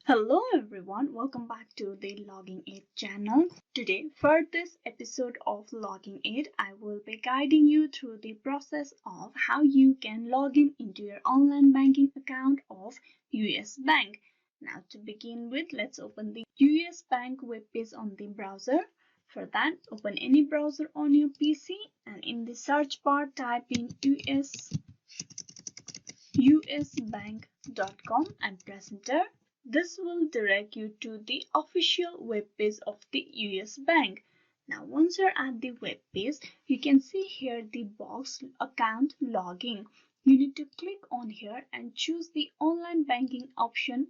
Hello everyone, welcome back to the Logging Aid channel. Today for this episode of Logging Aid, I will be guiding you through the process of how you can log in into your online banking account of US Bank. Now to begin with, let's open the US Bank web page on the browser. For that, open any browser on your PC and in the search bar type in usbank.com and press enter. This will direct you to the official web page of the US Bank. Now once you're at the web page, you can see here the box account login. You need to click on here and choose the online banking option.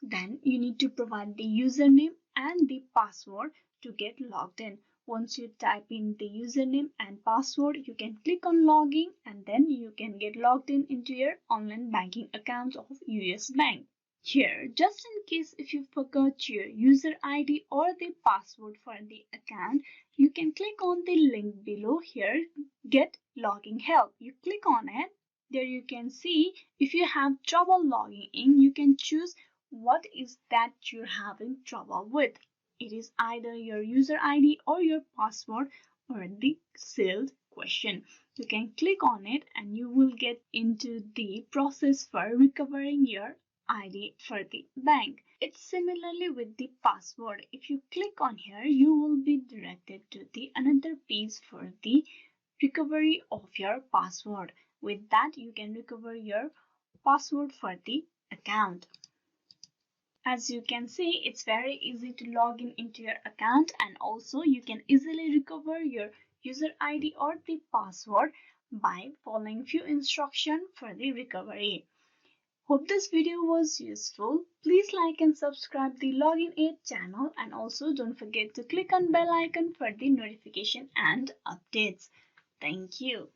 Then you need to provide the username and the password to get logged in. Once you type in the username and password, you can click on login and then you can get logged in into your online banking account of US Bank. Here, just in case if you forgot your user ID or the password for the account, you can click on the link below here, Get Logging Help. You click on it. There you can see if you have trouble logging in, you can choose what is that you're having trouble with. It is either your user ID or your password or the sealed question. You can click on it and you will get into the process for recovering your ID for the bank. It's similarly with the password. If you click on here, you will be directed to the another page for the recovery of your password. With that, you can recover your password for the account. As you can see, it's very easy to log in into your account, and also you can easily recover your user ID or the password by following few instructions for the recovery. Hope this video was useful. Please like and subscribe the Login Aid channel, and also don't forget to click on bell icon for the notification and updates. Thank you.